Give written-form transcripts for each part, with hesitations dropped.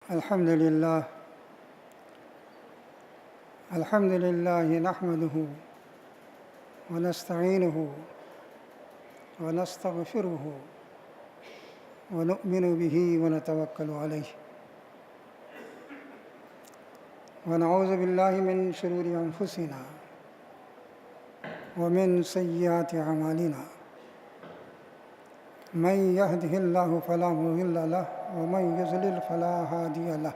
الحمد لله نحمده ونستعينه ونستغفره ونؤمن به ونتوكل عليه ونعوذ بالله من شرور أنفسنا ومن سيئات أعمالنا من يهده الله فلا مضل له ومن يضلل فلا هادي له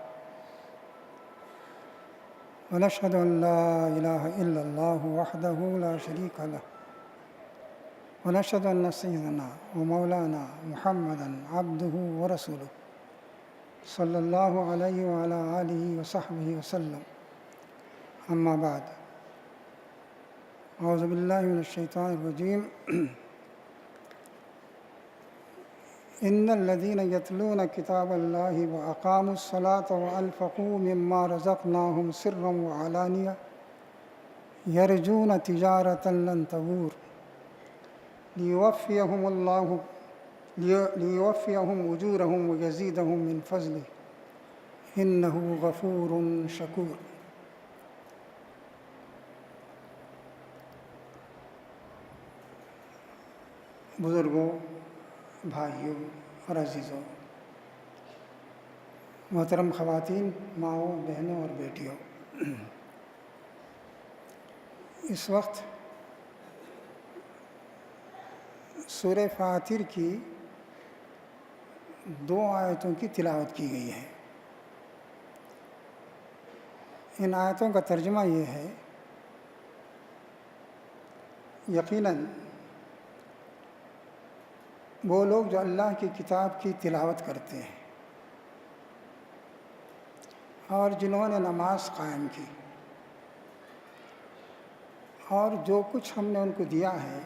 ونشهد أن لا إله إلا الله وحده لا شريك له ونشهد أن سيدنا ومولانا محمدا عبده ورسوله صلى الله عليه وعلى آله وصحبه وسلم أما بعد أعوذ بالله من الشيطان الرجيم إن الذين يتلون كتاب الله وأقاموا الصلاة وأنفقوا مما رزقناهم سرا وعلانية يرجون تجارة لن تبور ليوفيهم أجورهم ويزيدهم من فضله إنه غفور شكور۔ بزرگوں، بھائیوں اور عزیزوں، محترم خواتین، ماؤں، بہنوں اور بیٹیوں، اس وقت سورہ فاتر کی 2 آیتوں کی تلاوت کی گئی ہے۔ ان آیتوں کا ترجمہ یہ ہے، یقیناً وہ لوگ جو اللہ کی کتاب کی تلاوت کرتے ہیں اور جنہوں نے نماز قائم کی اور جو کچھ ہم نے ان کو دیا ہے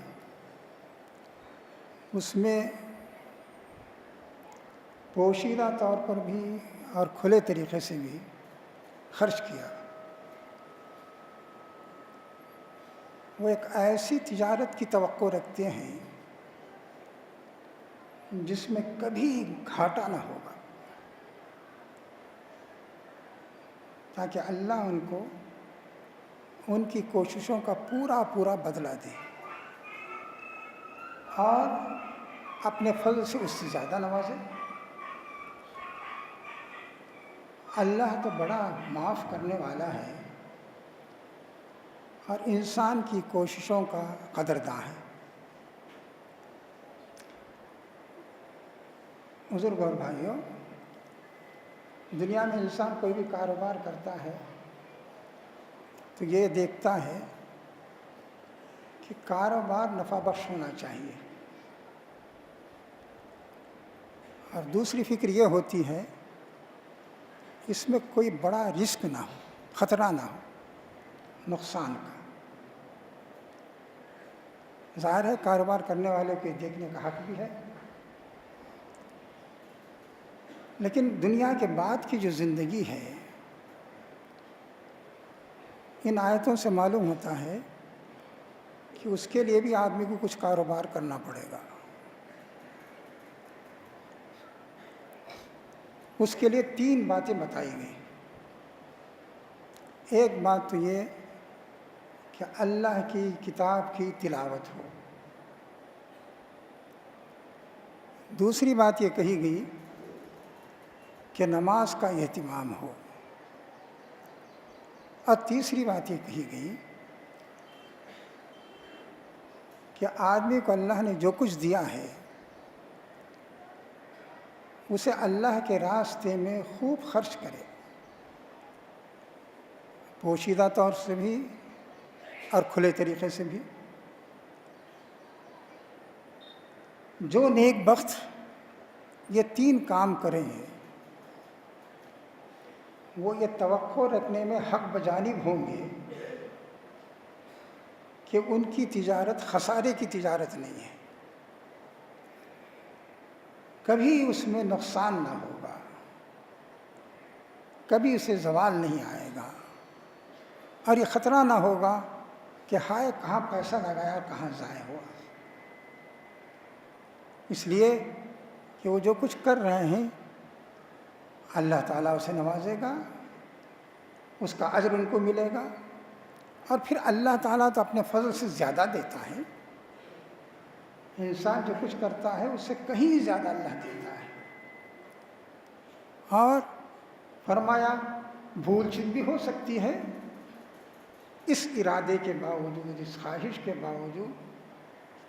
اس میں پوشیدہ طور پر بھی اور کھلے طریقے سے بھی خرچ کیا، وہ ایک ایسی تجارت کی توقع رکھتے ہیں جس میں کبھی گھاٹا نہ ہوگا، تاکہ اللہ ان کو ان کی کوششوں کا پورا بدلہ دے اور اپنے فضل سے اس سے زیادہ نوازے۔ اللہ تو بڑا معاف کرنے والا ہے اور انسان کی کوششوں کا قدرداں ہے۔ بزرگ اور بھائیوں، دنیا میں انسان کوئی بھی کاروبار کرتا ہے تو یہ دیکھتا ہے کہ کاروبار نفع بخش ہونا چاہیے، اور دوسری فکر یہ ہوتی ہے اس میں کوئی بڑا رسک نہ ہو، خطرہ نہ ہو، نقصان کا۔ ظاہر ہے کاروبار کرنے والے کے دیکھنے کا حق بھی ہے، لیکن دنیا کے بعد کی جو زندگی ہے، ان آیتوں سے معلوم ہوتا ہے کہ اس کے لیے بھی آدمی کو کچھ کاروبار کرنا پڑے گا۔ اس کے لیے 3 باتیں بتائی گئی۔ ایک بات تو یہ کہ اللہ کی کتاب کی تلاوت ہو، دوسری بات یہ کہی گئی کہ نماز کا اہتمام ہو، اور تیسری بات یہ کہی گئی کہ آدمی کو اللہ نے جو کچھ دیا ہے اسے اللہ کے راستے میں خوب خرچ کرے، پوشیدہ طور سے بھی اور کھلے طریقے سے بھی۔ جو نیک بخت یہ 3 کام کریں ہیں وہ یہ توقع رکھنے میں حق بجانب ہوں گے کہ ان کی تجارت خسارے کی تجارت نہیں ہے، کبھی اس میں نقصان نہ ہوگا، کبھی اسے زوال نہیں آئے گا، اور یہ خطرہ نہ ہوگا کہ ہائے کہاں پیسہ لگایا اور کہاں ضائع ہوا۔ اس لیے کہ وہ جو کچھ کر رہے ہیں اللہ تعالیٰ اسے نوازے گا، اس کا اجر ان کو ملے گا، اور پھر اللہ تعالیٰ تو اپنے فضل سے زیادہ دیتا ہے۔ انسان جو کچھ کرتا ہے اس سے کہیں زیادہ اللہ دیتا ہے۔ اور فرمایا بھول چوک بھی ہو سکتی ہے، اس ارادے کے باوجود، اس خواہش کے باوجود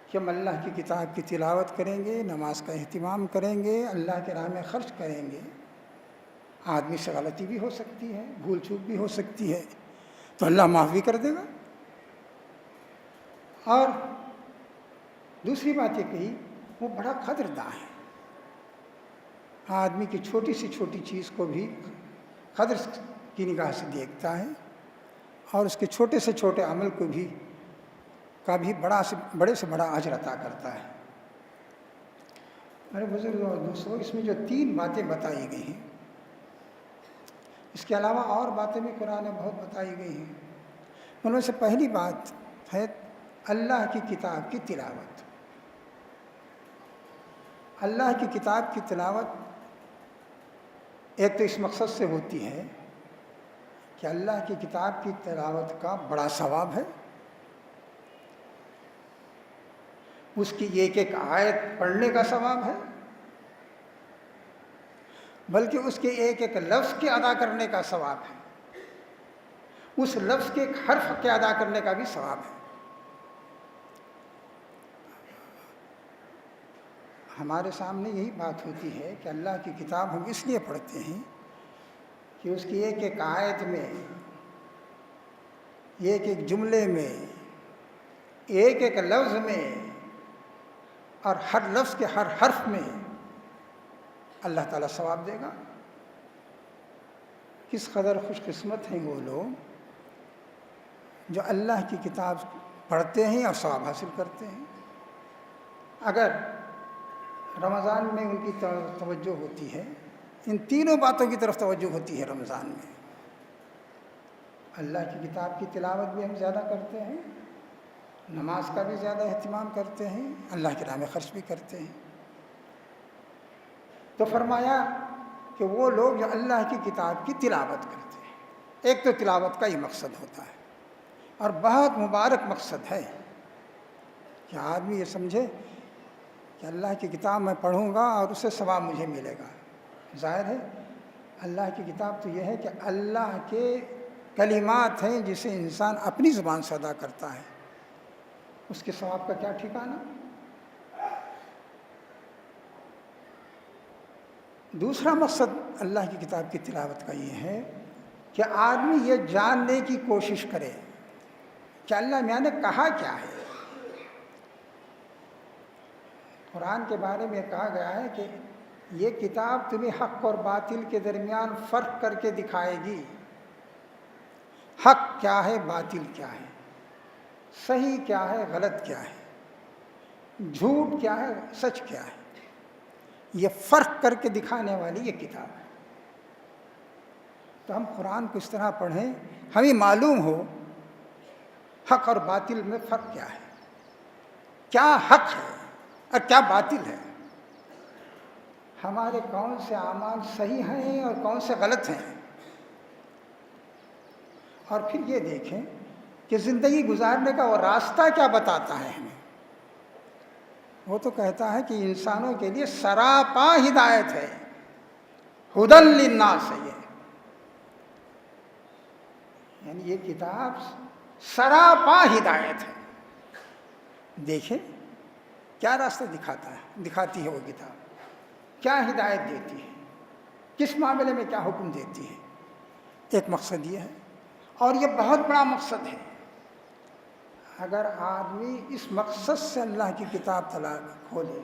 کہ ہم اللہ کی کتاب کی تلاوت کریں گے، نماز کا اہتمام کریں گے، اللہ کے راہ میں خرچ کریں گے، آدمی سے غلطی بھی ہو سکتی ہے، بھول چوک بھی ہو سکتی ہے، تو اللہ معاف بھی کر دے گا۔ اور دوسری بات یہ کہی، وہ بڑا قدرداں ہے، آدمی کی چھوٹی سے چھوٹی چیز کو بھی قدر کی نگاہ سے دیکھتا ہے، اور اس کے چھوٹے سے چھوٹے عمل کو بھی بڑے سے بڑا اجر عطا کرتا ہے۔ میرے بزرگوں اور دوستوں، اس میں جو 3 باتیں بتائی گئی ہیں، اس کے علاوہ اور باتیں بھی قرآن میں بہت بتائی گئی ہیں۔ ان میں سے پہلی بات ہے اللہ کی کتاب کی تلاوت۔ اللہ کی کتاب کی تلاوت ایک تو اس مقصد سے ہوتی ہے کہ اللہ کی کتاب کی تلاوت کا بڑا ثواب ہے، اس کی ایک ایک آیت پڑھنے کا ثواب ہے، بلکہ اس کے ایک ایک لفظ کے ادا کرنے کا ثواب ہے، اس لفظ کے ایک حرف کے ادا کرنے کا بھی ثواب ہے۔ ہمارے سامنے یہی بات ہوتی ہے کہ اللہ کی کتاب ہم اس لیے پڑھتے ہیں کہ اس کی ایک ایک آیت میں، ایک ایک جملے میں، ایک ایک لفظ میں، اور ہر لفظ کے ہر حرف میں اللہ تعالیٰ ثواب دے گا۔ کس قدر خوش قسمت ہیں وہ لوگ جو اللہ کی کتاب پڑھتے ہیں اور ثواب حاصل کرتے ہیں۔ اگر رمضان میں ان کی توجہ ہوتی ہے، ان تینوں باتوں کی طرف توجہ ہوتی ہے رمضان میں، اللہ کی کتاب کی تلاوت بھی ہم زیادہ کرتے ہیں، نماز کا بھی زیادہ اہتمام کرتے ہیں، اللہ کے راہ میں خرچ بھی کرتے ہیں، تو فرمایا کہ وہ لوگ جو اللہ کی کتاب کی تلاوت کرتے ہیں، ایک تو تلاوت کا ہی مقصد ہوتا ہے، اور بہت مبارک مقصد ہے کہ آدمی یہ سمجھے کہ اللہ کی کتاب میں پڑھوں گا اور اس سے ثواب مجھے ملے گا۔ ظاہر ہے اللہ کی کتاب تو یہ ہے کہ اللہ کے کلمات ہیں جسے انسان اپنی زبان سے ادا کرتا ہے، اس کے ثواب کا کیا ٹھکانہ۔ دوسرا مقصد اللہ کی کتاب کی تلاوت کا یہ ہے کہ آدمی یہ جاننے کی کوشش کرے کہ اللہ میاں نے کہا کیا ہے۔ قرآن کے بارے میں کہا گیا ہے کہ یہ کتاب تمہیں حق اور باطل کے درمیان فرق کر کے دکھائے گی، حق کیا ہے، باطل کیا ہے، صحیح کیا ہے، غلط کیا ہے، جھوٹ کیا ہے، سچ کیا ہے، یہ فرق کر کے دکھانے والی یہ کتاب ہے۔ تو ہم قرآن کو اس طرح پڑھیں ہمیں معلوم ہو حق اور باطل میں فرق کیا ہے، کیا حق ہے اور کیا باطل ہے، ہمارے کون سے اعمال صحیح ہیں اور کون سے غلط ہیں، اور پھر یہ دیکھیں کہ زندگی گزارنے کا وہ راستہ کیا بتاتا ہے ہمیں۔ وہ تو کہتا ہے کہ انسانوں کے لیے سراپا ہدایت ہے، ہدی للناس ہے، یعنی یہ کتاب سراپا ہدایت ہے۔ دیکھیں کیا راستہ دکھاتی ہے وہ کتاب، کیا ہدایت دیتی ہے، کس معاملے میں کیا حکم دیتی ہے۔ ایک مقصد یہ ہے، اور یہ بہت بڑا مقصد ہے۔ اگر آدمی اس مقصد سے اللہ کی کتاب کھولے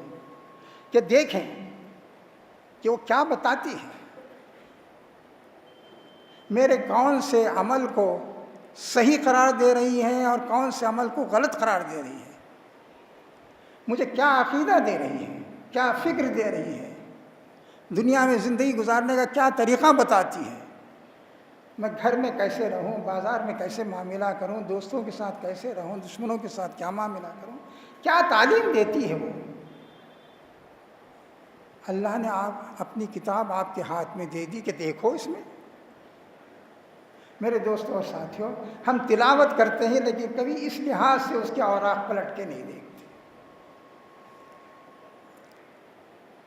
کہ دیکھیں کہ وہ کیا بتاتی ہے، میرے کون سے عمل کو صحیح قرار دے رہی ہے اور کون سے عمل کو غلط قرار دے رہی ہے، مجھے کیا عقیدہ دے رہی ہے، کیا فکر دے رہی ہے، دنیا میں زندگی گزارنے کا کیا طریقہ بتاتی ہے، میں گھر میں کیسے رہوں، بازار میں کیسے معاملہ کروں، دوستوں کے ساتھ کیسے رہوں، دشمنوں کے ساتھ کیا معاملہ کروں، کیا تعلیم دیتی ہے وہ۔ اللہ نے اپنی کتاب آپ کے ہاتھ میں دے دی کہ دیکھو اس میں. میرے دوستوں اور ساتھیوں، ہم تلاوت کرتے ہیں لیکن کبھی اس لحاظ سے اس کے اوراق پلٹ کے نہیں دیکھتے.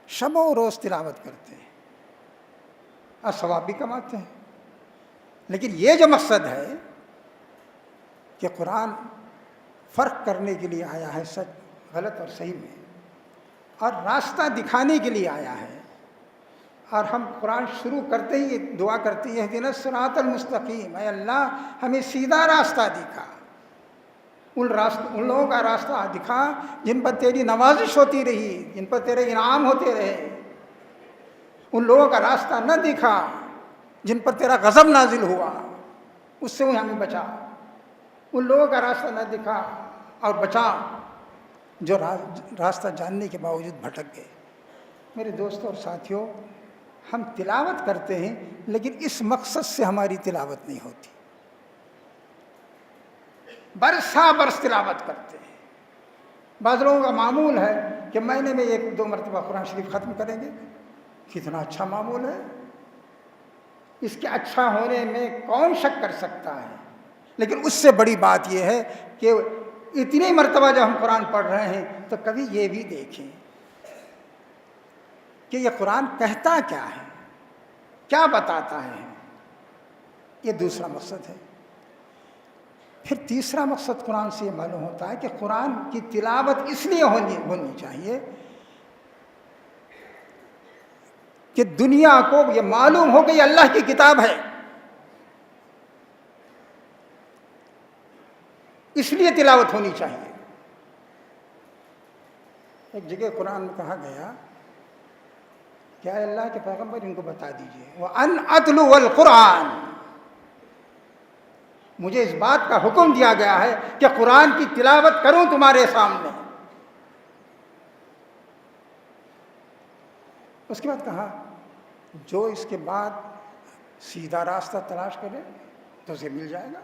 شب و روز تلاوت کرتے ہیں اور ثواب بھی کماتے ہیں، لیکن یہ جو مقصد ہے کہ قرآن فرق کرنے کے لیے آیا ہے سچ غلط اور صحیح میں، اور راستہ دکھانے کے لیے آیا ہے. اور ہم قرآن شروع کرتے ہی دعا کرتے ہیں اہدنا الصراط المستقیم، اے اللہ ہمیں سیدھا راستہ دکھا، ان لوگوں کا راستہ دکھا جن پر تیری نوازش ہوتی رہی، جن پر تیرے انعام ہوتے رہے. ان لوگوں کا راستہ نہ دکھا جن پر تیرا غضب نازل ہوا، اس سے ہمیں بچا. ان لوگوں کا راستہ نہ دکھا اور بچا جو راستہ جاننے کے باوجود بھٹک گئے. میرے دوستوں اور ساتھیوں، ہم تلاوت کرتے ہیں لیکن اس مقصد سے ہماری تلاوت نہیں ہوتی. برسا برس تلاوت کرتے ہیں. بعض لوگوں کا معمول ہے کہ مہینے میں 1-2 مرتبہ قرآن شریف ختم کریں گے. کتنا اچھا معمول ہے، اس کے اچھا ہونے میں کون شک کر سکتا ہے. لیکن اس سے بڑی بات یہ ہے کہ اتنی مرتبہ جب ہم قرآن پڑھ رہے ہیں تو کبھی یہ بھی دیکھیں کہ یہ قرآن کہتا کیا ہے، کیا بتاتا ہے. یہ دوسرا مقصد ہے. پھر تیسرا مقصد قرآن سے یہ معلوم ہوتا ہے کہ قرآن کی تلاوت اس لیے ہونی چاہیے کہ دنیا کو یہ معلوم ہو کہ یہ اللہ کی کتاب ہے. اس لیے تلاوت ہونی چاہیے. ایک جگہ قرآن میں کہا گیا کہ اے اللہ کے پیغمبر ان کو بتا دیجئے وَأَنْ أَتْلُوَ الْقُرْآنَ، مجھے اس بات کا حکم دیا گیا ہے کہ قرآن کی تلاوت کروں تمہارے سامنے. اس کے بعد کہا جو اس کے بعد سیدھا راستہ تلاش کرے تو اسے مل جائے گا.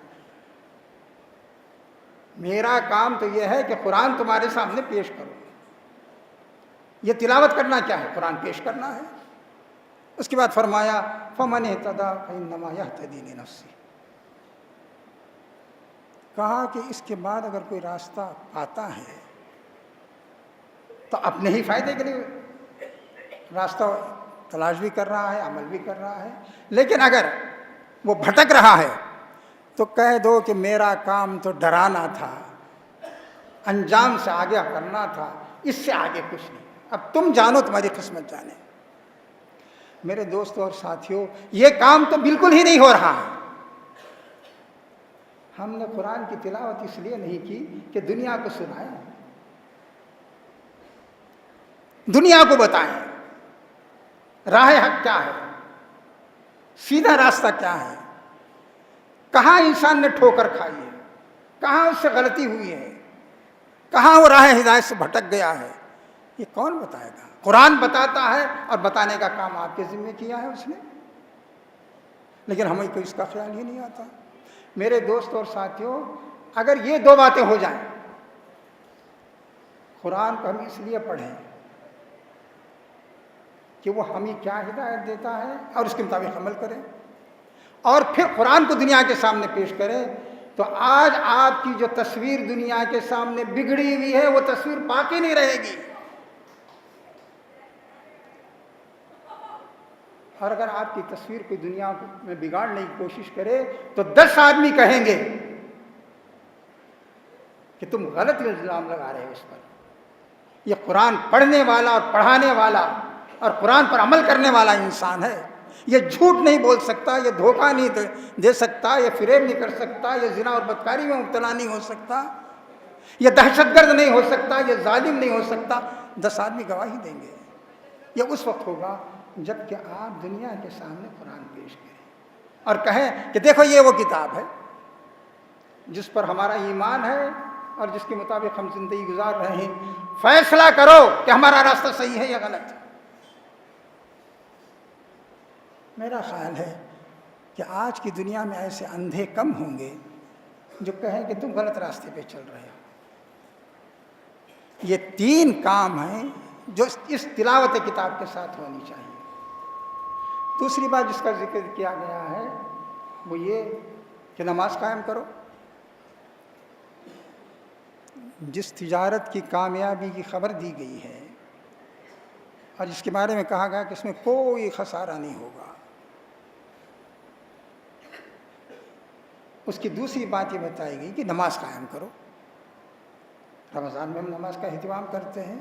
میرا کام تو یہ ہے کہ قرآن تمہارے سامنے پیش کرو. یہ تلاوت کرنا کیا ہے؟ قرآن پیش کرنا ہے. اس کے بعد فرمایا فَمَنِ اهْتَدَىٰ فَإِنَّمَا يَهْتَدِي لِنَفْسِهِ. کہا کہ اس کے بعد اگر کوئی راستہ پاتا ہے تو اپنے ہی فائدے کے لیے راستہ تلاش بھی کر رہا ہے، عمل بھی کر رہا ہے. لیکن اگر وہ بھٹک رہا ہے تو کہہ دو کہ میرا کام تو ڈرانا تھا، انجام سے آگے کرنا تھا، اس سے آگے کچھ نہیں. اب تم جانو، تمہاری قسمت جانے. میرے دوستوں اور ساتھیوں، یہ کام تو بالکل ہی نہیں ہو رہا ہے. ہم نے قرآن کی تلاوت اس لیے نہیں کی کہ دنیا کو سنائیں، دنیا کو بتائیں راہ حق کیا ہے، سیدھا راستہ کیا ہے، کہاں انسان نے ٹھوکر کھائی ہے، کہاں اس سے غلطی ہوئی ہے، کہاں وہ راہ ہدایت سے بھٹک گیا ہے. یہ کون بتائے گا؟ قرآن بتاتا ہے، اور بتانے کا کام آپ کے ذمہ کیا ہے اس نے. لیکن ہمیں کوئی اس کا خیال ہی نہیں آتا. میرے دوست اور ساتھیوں، اگر یہ 2 باتیں ہو جائیں، قرآن کو ہم اس لیے پڑھیں کہ وہ ہمیں کیا ہدایت دیتا ہے اور اس کے مطابق عمل کریں، اور پھر قرآن کو دنیا کے سامنے پیش کریں، تو آج آپ کی جو تصویر دنیا کے سامنے بگڑی ہوئی ہے وہ تصویر باقی نہیں رہے گی. اور اگر آپ کی تصویر کوئی دنیا میں بگاڑنے کی کوشش کرے تو 10 آدمی کہیں گے کہ تم غلط الزام لگا رہے ہو اس پر. یہ قرآن پڑھنے والا اور پڑھانے والا اور قرآن پر عمل کرنے والا انسان ہے. یہ جھوٹ نہیں بول سکتا، یہ دھوکہ نہیں دے سکتا، یہ فریب نہیں کر سکتا، یہ زنا اور بدکاری میں مبتلا نہیں ہو سکتا، یہ دہشت گرد نہیں ہو سکتا، یہ ظالم نہیں ہو سکتا. 10 آدمی گواہی دیں گے. یہ اس وقت ہوگا جب کہ آپ دنیا کے سامنے قرآن پیش کریں اور کہیں کہ دیکھو یہ وہ کتاب ہے جس پر ہمارا ایمان ہے اور جس کے مطابق ہم زندگی گزار رہے ہیں. فیصلہ کرو کہ ہمارا راستہ صحیح ہے یا غلط. میرا خیال ہے کہ آج کی دنیا میں ایسے اندھے کم ہوں گے جو کہیں کہ تم غلط راستے پہ چل رہے ہو. یہ 3 کام ہیں، جو اس تلاوت کتاب کے ساتھ ہونی چاہیے۔ دوسری بات جس کا ذکر کیا گیا ہے وہ یہ کہ نماز قائم کرو۔ جس تجارت کی کامیابی کی خبر دی گئی ہے اور جس کے بارے میں کہا گیا کہ اس میں کوئی خسارہ نہیں ہوگا، اس کی دوسری بات یہ بتائی گئی کہ نماز قائم کرو۔ رمضان میں ہم نماز کا اہتمام کرتے ہیں۔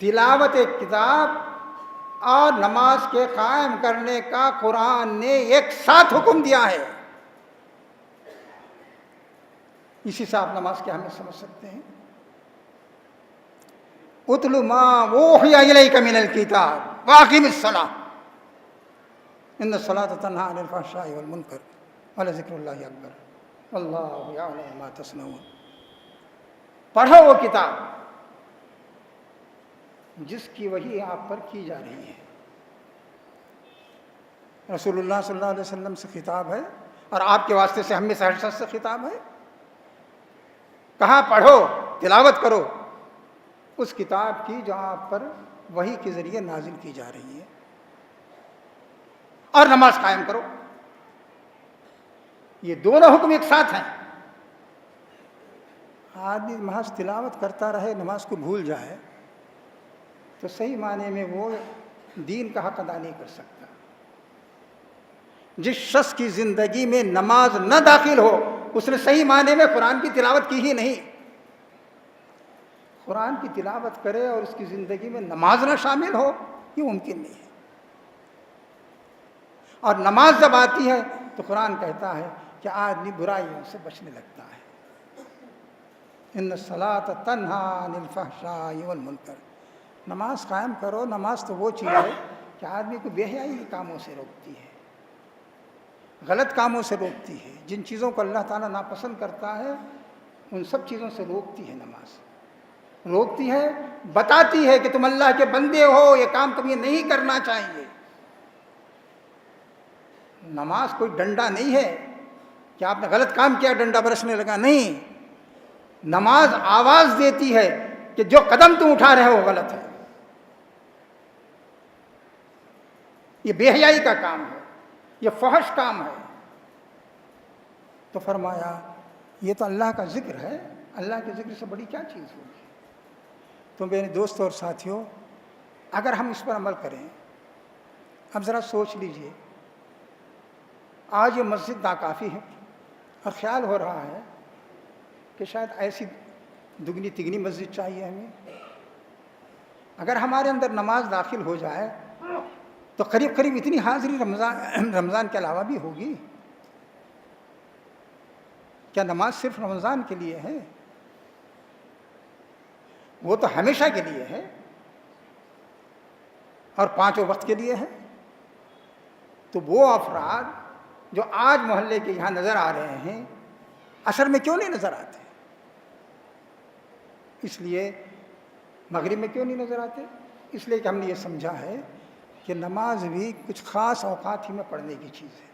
تلاوت کتاب اور نماز کے قائم کرنے کا قرآن نے ایک ساتھ حکم دیا ہے۔ اسی سے آپ نماز کی اہمیت سمجھ سکتے ہیں۔ اتل ما اوحی الیک من الکتاب واقم الصلاۃ ان الصلاۃ تنہی عن الفحشاء والمنکر ولذکر اللہ اکبر واللہ یعلم ما تصنعون۔ پڑھو وہ کتاب جس کی وحی آپ پر کی جا رہی ہے۔ رسول اللہ صلی اللہ علیہ وسلم سے خطاب ہے اور آپ کے واسطے سے ہم میں سے ہر شخص سے خطاب ہے۔ کہاں پڑھو، تلاوت کرو اس کتاب کی جو آپ پر وحی کے ذریعے نازل کی جا رہی ہے، اور نماز قائم کرو۔ یہ دونوں حکم ایک ساتھ ہیں۔ آدمی محض تلاوت کرتا رہے، نماز کو بھول جائے تو صحیح معنی میں وہ دین کا حق ادا نہیں کر سکتا۔ جس شخص کی زندگی میں نماز نہ داخل ہو اس نے صحیح معنی میں قرآن کی تلاوت کی ہی نہیں۔ قرآن کی تلاوت کرے اور اس کی زندگی میں نماز نہ شامل ہو، یہ ممکن نہیں ہے۔ اور نماز جب آتی ہے تو قرآن کہتا ہے کہ آدمی برائیوں سے بچنے لگتا ہے۔ ان الصلاۃ تنہی عن الفحشاء والمنکر۔ نماز قائم کرو۔ نماز تو وہ چیز ہے کہ آدمی کو بے حیائی کے کاموں سے روکتی ہے، غلط کاموں سے روکتی ہے، جن چیزوں کو اللہ تعالیٰ ناپسند کرتا ہے ان سب چیزوں سے روکتی ہے۔ نماز روکتی ہے، بتاتی ہے کہ تم اللہ کے بندے ہو، یہ کام تمہیں نہیں کرنا چاہیے۔ نماز کوئی ڈنڈا نہیں ہے کہ آپ نے غلط کام کیا ڈنڈا برسنے لگا، نہیں۔ نماز آواز دیتی ہے کہ جو قدم تم اٹھا رہے ہو وہ غلط ہے، یہ بے حیائی کا کام ہے، یہ فحش کام ہے۔ تو فرمایا یہ تو اللہ کا ذکر ہے، اللہ کے ذکر سے بڑی کیا چیز ہوگی۔ تو میرے دوستوں اور ساتھیوں، اگر ہم اس پر عمل کریں، اب ذرا سوچ لیجئے، آج یہ مسجد ناکافی ہے اور خیال ہو رہا ہے کہ شاید ایسی دگنی تگنی مسجد چاہیے ہمیں۔ اگر ہمارے اندر نماز داخل ہو جائے تو قریب قریب اتنی حاضری رمضان کے علاوہ بھی ہوگی۔ کیا نماز صرف رمضان کے لیے ہے؟ وہ تو ہمیشہ کے لیے ہے اور 5 وقت کے لیے ہے۔ تو وہ افراد جو آج محلے کے یہاں نظر آ رہے ہیں عصر میں کیوں نہیں نظر آتے؟ اس لیے مغرب میں کیوں نہیں نظر آتے؟ اس لیے کہ ہم نے یہ سمجھا ہے کہ نماز بھی کچھ خاص اوقات ہی میں پڑھنے کی چیز ہے۔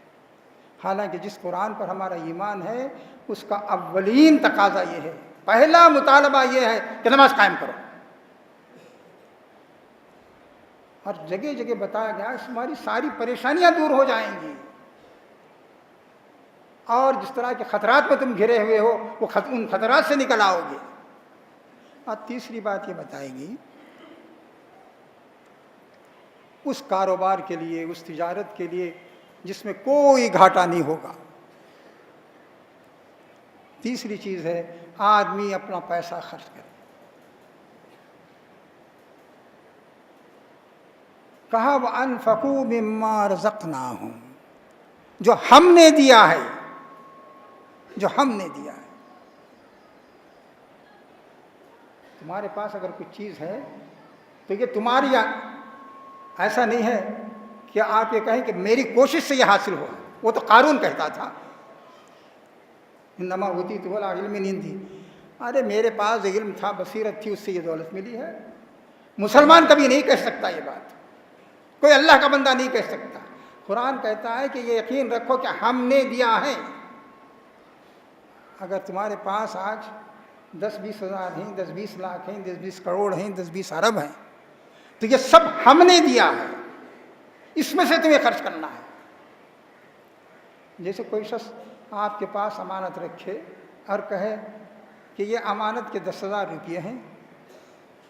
حالانکہ جس قرآن پر ہمارا ایمان ہے اس کا اولین تقاضا یہ ہے، پہلا مطالبہ یہ ہے کہ نماز قائم کرو۔ اور جگہ جگہ بتایا گیا کہ ہماری ساری پریشانیاں دور ہو جائیں گی، اور جس طرح کے خطرات میں تم گھرے ہوئے ہو وہ ان خطرات سے نکل آؤ گے۔ اور تیسری بات یہ بتائے گی، اس کاروبار کے لیے، اس تجارت کے لیے جس میں کوئی گھاٹا نہیں ہوگا۔ تیسری چیز ہے آدمی اپنا پیسہ خرچ کرے۔ کہا وَأَنفَقُوا مِمَّا رَزَقْنَاهُمْ، جو ہم نے دیا ہے، جو ہم نے دیا ہے۔ تمہارے پاس اگر کوئی چیز ہے تو یہ تمہاری، ایسا نہیں ہے کہ آپ یہ کہیں کہ میری کوشش سے یہ حاصل ہو۔ وہ تو قارون کہتا تھا انما اوتیتہ علی علم عندی، ارے میرے پاس علم تھا، بصیرت تھی، اس سے یہ دولت ملی ہے۔ مسلمان کبھی نہیں کہہ سکتا یہ بات، کوئی اللہ کا بندہ نہیں کہہ سکتا۔ قرآن کہتا ہے کہ یہ یقین رکھو کہ ہم نے دیا ہے۔ اگر تمہارے پاس آج 10-20 ہزار ہیں، 10-20 لاکھ ہیں، 10-20 کروڑ ہیں، 10-20 ارب ہیں، تو یہ سب ہم نے دیا ہے، اس میں سے تمہیں خرچ کرنا ہے۔ جیسے کوئی شخص آپ کے پاس امانت رکھے اور کہے کہ یہ امانت کے 10,000 روپئے ہیں،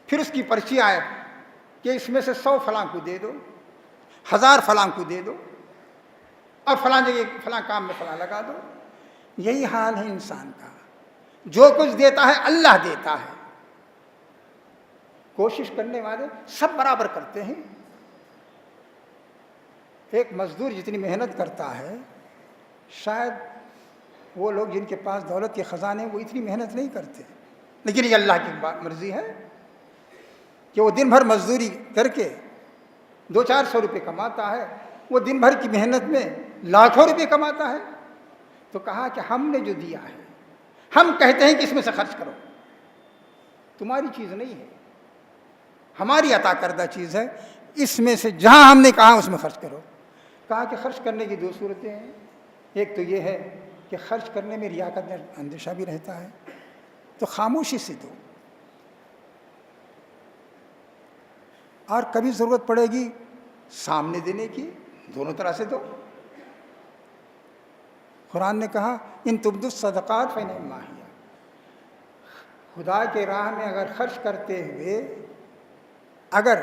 پھر اس کی پرچی آئے کہ اس میں سے 100 فلاں کو دے دو، 1000 فلاں کو دے دو، اور فلاں جگہ فلاں کام میں فلاں لگا دو۔ یہی حال ہے انسان کا، جو کچھ دیتا ہے اللہ دیتا ہے، کوشش کرنے والے سب برابر کرتے ہیں۔ ایک مزدور جتنی محنت کرتا ہے، شاید وہ لوگ جن کے پاس دولت کے خزانے وہ اتنی محنت نہیں کرتے، لیکن یہ اللہ کی مرضی ہے کہ وہ دن بھر مزدوری کر کے 200-400 روپے کماتا ہے، وہ دن بھر کی محنت میں لاکھوں روپے کماتا ہے۔ تو کہا کہ ہم نے جو دیا ہے، ہم کہتے ہیں کہ اس میں سے خرچ کرو، تمہاری چیز نہیں ہے، ہماری عطا کردہ چیز ہے، اس میں سے جہاں ہم نے کہا اس میں خرچ کرو۔ کہا کہ خرچ کرنے کی 2 صورتیں ہیں، ایک تو یہ ہے کہ خرچ کرنے میں ریاء کا اندیشہ بھی رہتا ہے، تو خاموشی سے دو، اور کبھی ضرورت پڑے گی سامنے دینے کی، دونوں طرح سے دو۔ قرآن نے کہا ان تبدوا الصدقات فإنما هي، خدا کے راہ میں اگر خرچ کرتے ہوئے اگر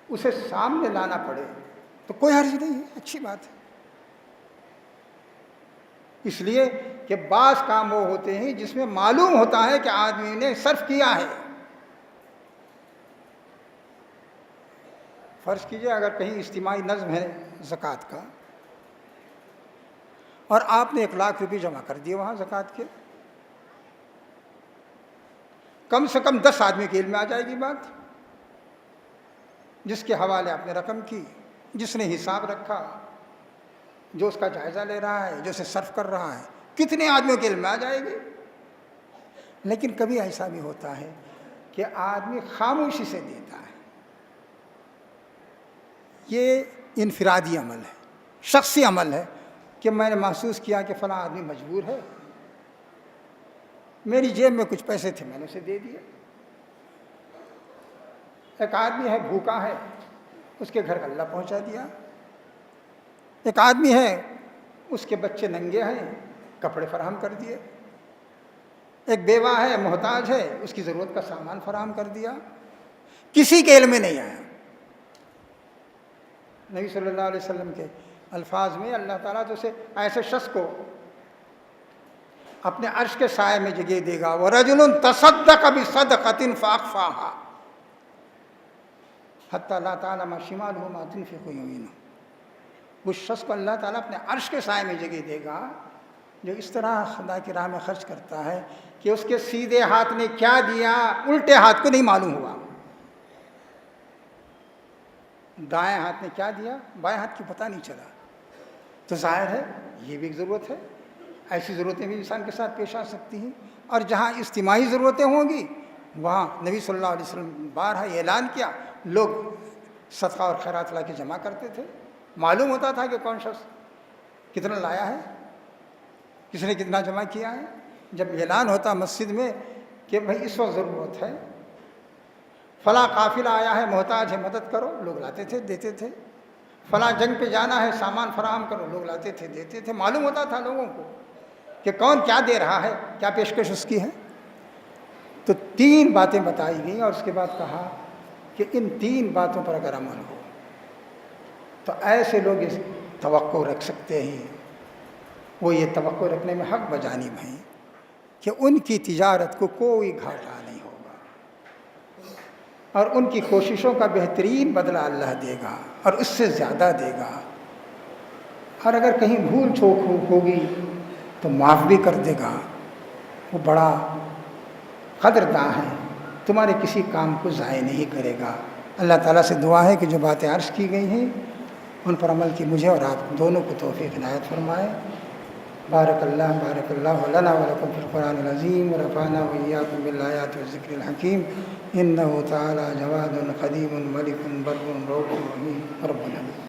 اسے سامنے لانا پڑے تو کوئی حرج نہیں ہے، اچھی بات ہے۔ اس لیے کہ بعض کام وہ ہوتے ہیں جس میں معلوم ہوتا ہے کہ آدمی نے صرف کیا ہے۔ فرض کیجئے اگر کہیں اجتماعی نظم ہے زکوٰۃ کا، اور آپ نے 1 لاکھ روپے جمع کر دیے وہاں زکوٰۃ کے، کم سے کم 10 آدمی کے علم میں آ جائے گی بات، جس کے حوالے آپ نے رقم کی، جس نے حساب رکھا، جو اس کا جائزہ لے رہا ہے، جو اسے صرف کر رہا ہے، کتنے آدمیوں کے علم میں آ جائے گی۔ لیکن کبھی ایسا بھی ہوتا ہے کہ آدمی خاموشی سے دیتا ہے، یہ انفرادی عمل ہے، شخصی عمل ہے، کہ میں نے محسوس کیا کہ فلاں آدمی مجبور ہے، میری جیب میں کچھ پیسے تھے میں نے اسے دے دیے۔ ایک آدمی ہے بھوکا ہے، اس کے گھر غلہ پہنچا دیا۔ ایک آدمی ہے اس کے بچے ننگے ہیں، کپڑے فراہم کر دیے۔ ایک بیوہ ہے محتاج ہے، اس کی ضرورت کا سامان فراہم کر دیا، کسی کے علم میں نہیں آیا۔ نبی صلی اللہ علیہ وسلم کے الفاظ میں اللہ تعالیٰ تو اسے ایسے شخص کو اپنے عرش کے سائے میں جگہ دے گا، وَرَجُلٌ تَصَدَّقَ بِصَدْقَةٍ فَأَخْفَاهَا حَتَّى لَا تَعْلَمَ شِمَالُهُ مَا تُنْفِقُ يَمِينُهُ۔ اس شخص کو اللہ تعالیٰ اپنے عرش کے سائے میں جگہ دے گا جو اس طرح خدا کی راہ میں خرچ کرتا ہے کہ اس کے سیدھے ہاتھ نے کیا دیا الٹے ہاتھ کو نہیں معلوم ہوا، دائیں ہاتھ نے کیا دیا بائیں ہاتھ کی پتہ نہیں چلا۔ تو ظاہر ہے یہ بھی ایک ضرورت ہے، ایسی ضرورتیں بھی انسان کے ساتھ پیش آ سکتی ہیں، اور جہاں اجتماعی ضرورتیں ہوں گی وہاں نبی صلی اللہ علیہ وسلم بارہا اعلان کیا، لوگ صدقہ اور خیرات لا کے جمع کرتے تھے، معلوم ہوتا تھا کہ کون شخص کتنا لایا ہے، کس نے کتنا جمع کیا ہے۔ جب اعلان ہوتا مسجد میں کہ بھائی اس وقت ضرورت ہے، فلاں قافلہ آیا ہے محتاج ہے مدد کرو، لوگ لاتے تھے دیتے تھے، فلاں جنگ پہ جانا ہے سامان فراہم کرو، لوگ لاتے تھے دیتے تھے، معلوم ہوتا تھا لوگوں کو کہ کون کیا دے رہا ہے، کیا پیشکش اس کی ہے۔ تو 3 باتیں بتائی گئیں اور اس کے بعد کہا کہ ان 3 باتوں پر اگر عمل ہو تو ایسے لوگ اس توقع رکھ سکتے ہیں، وہ یہ توقع رکھنے میں حق بجانب ہیں کہ ان کی تجارت کو کوئی گھاٹا نہیں ہوگا، اور ان کی کوششوں کا بہترین بدلہ اللہ دے گا اور اس سے زیادہ دے گا، اور اگر کہیں بھول چوک ہوگی تو معاف بھی کر دے گا۔ وہ بڑا قدرداں ہے، تمہارے کسی کام کو ضائع نہیں کرے گا۔ اللہ تعالیٰ سے دعا ہے کہ جو باتیں عرض کی گئی ہیں ان پر عمل کی مجھے اور آپ دونوں کو توفیق عنایت فرمائے۔ بارک اللہ لنا ولکم فی القرآن العظیم ورفعنا وإیاکم بالآیات والذکر الحکیم انہ تعالی جواد قدیم ملک بر رؤوف رحیم رب العالمین۔